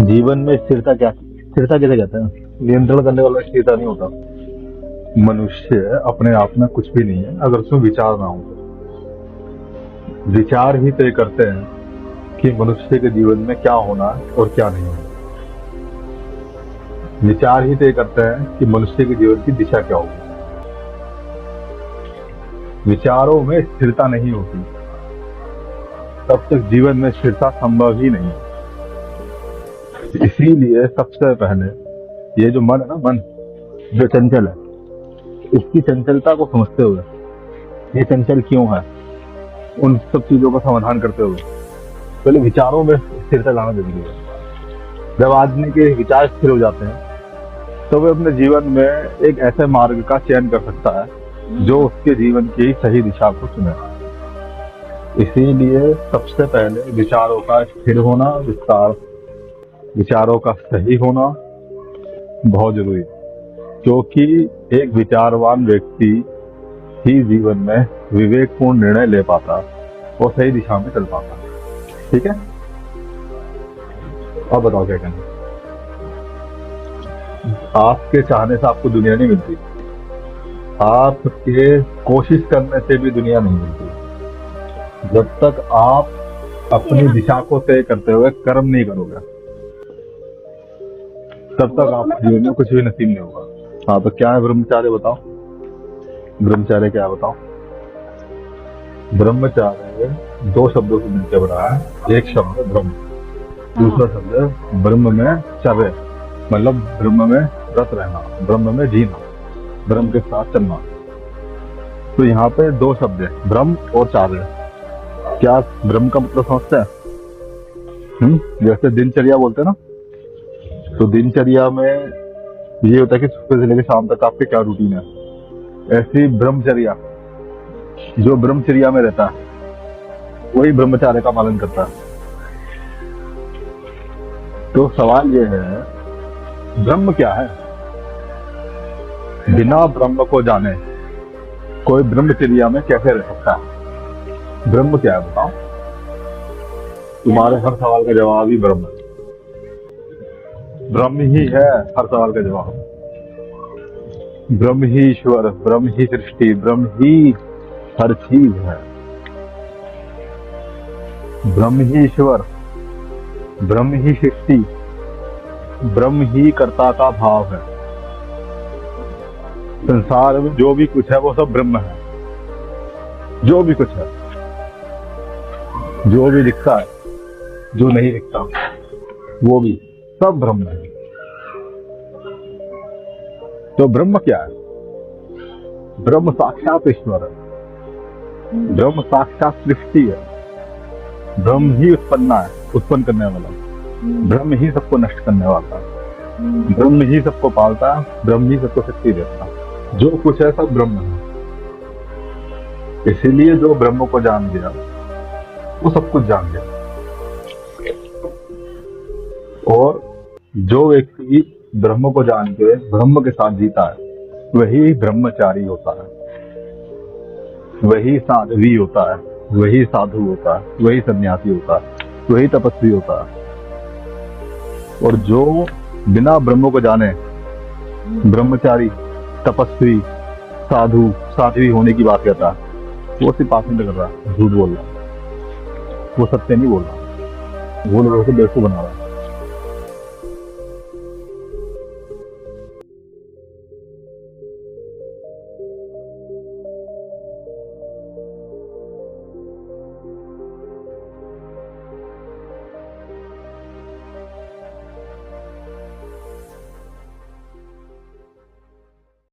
जीवन में स्थिरता किसे कहते हैं? नियंत्रण करने वाला स्थिरता नहीं होता। मनुष्य अपने आप में कुछ भी नहीं है अगर उसमें विचार ना हो तो। विचार ही तय करते हैं कि मनुष्य के जीवन में क्या होना और क्या नहीं होना। विचार ही तय करते हैं कि मनुष्य के जीवन की दिशा क्या होगी। विचारों में स्थिरता नहीं होती तब तक जीवन में स्थिरता संभव ही नहीं है। इसीलिए सबसे पहले ये जो मन है ना, मन जो चंचल है, इसकी चंचलता को समझते हुए, ये चंचल क्यों है, उन सब चीजों का समाधान करते हुए पहले विचारों में स्थिरता लाना जरूरी है। जब आदमी के विचार स्थिर हो जाते हैं तो वह अपने जीवन में एक ऐसे मार्ग का चयन कर सकता है जो उसके जीवन की सही दिशा को चुने। इसीलिए सबसे पहले विचारों का स्थिर होना, विचारों का सही होना बहुत जरूरी है, क्योंकि एक विचारवान व्यक्ति ही जीवन में विवेकपूर्ण निर्णय ले पाता और सही दिशा में चल पाता। ठीक है, अब बताओ क्या कहना। आपके चाहने से आपको दुनिया नहीं मिलती, आपके कोशिश करने से भी दुनिया नहीं मिलती। जब तक आप अपनी दिशा को तय करते हुए कर्म नहीं करोगे तब तक आपके जीवन में कुछ भी नसीब नहीं होगा। हाँ, तो क्या है ब्रह्मचार्य बताओ। ब्रह्मचार्य क्या है बताओ। ब्रह्मचार्य दो शब्दों से मिलकर बना है। एक शब्द ब्रह्म, दूसरा शब्द ब्रह्म में चर्य, मतलब ब्रह्म में रत रहना, ब्रह्म में जीना, ब्रह्म के साथ चलना। तो यहाँ पे दो शब्द है, ब्रह्म और चार्य। क्या ब्रह्म का मतलब समझते हैं? जैसे दिनचर्या बोलते हैं ना, तो दिनचर्या में ये होता है कि सुबह से लेकर शाम तक आपके क्या रूटीन है। ऐसी ब्रह्मचर्या, जो ब्रह्मचर्या में रहता है वही ब्रह्मचार्य का पालन करता है। तो सवाल ये है, ब्रह्म क्या है? बिना ब्रह्म को जाने कोई ब्रह्मचर्या में कैसे रह सकता है? ब्रह्म क्या है बताओ। तुम्हारे हर सवाल का जवाब ही ब्रह्म है। ब्रह्म ही है हर सवाल का जवाब। ब्रह्म ही ईश्वर, ब्रह्म ही सृष्टि, ब्रह्म ही हर चीज है। ब्रह्म ही ईश्वर, ब्रह्म ही सृष्टि, ब्रह्म ही कर्ता का भाव है। संसार में जो भी कुछ है वो सब ब्रह्म है। जो भी कुछ है, जो भी दिखता है, जो नहीं दिखता, वो भी सब ब्रह्म है। तो ब्रह्म क्या है? ब्रह्म साक्षात ईश्वर है, ब्रह्म साक्षात सृष्टि है, ब्रह्म ही उत्पन्न करने वाला, ब्रह्म ही सबको नष्ट करने वाला, ब्रह्म ही सबको पालता है, ब्रह्म ही सबको शक्ति देता है। जो कुछ है सब ब्रह्म है। इसीलिए जो ब्रह्म को जान गया वो सब कुछ जान गया। और जो व्यक्ति ब्रह्म को जान के ब्रह्म के साथ जीता है वही ब्रह्मचारी होता है, वही साध्वी होता है, वही साधु होता है, वही सन्यासी होता है, वही तपस्वी होता है। और जो बिना ब्रह्म को जाने ब्रह्मचारी, तपस्वी, साधु, साध्वी होने की बात करता है, वो सिर्फ पाखंड कर रहा है, झूठ बोल रहा है, वो सत्य नहीं बोल रहा, वो लोगों को बेवकूफ बना रहा है।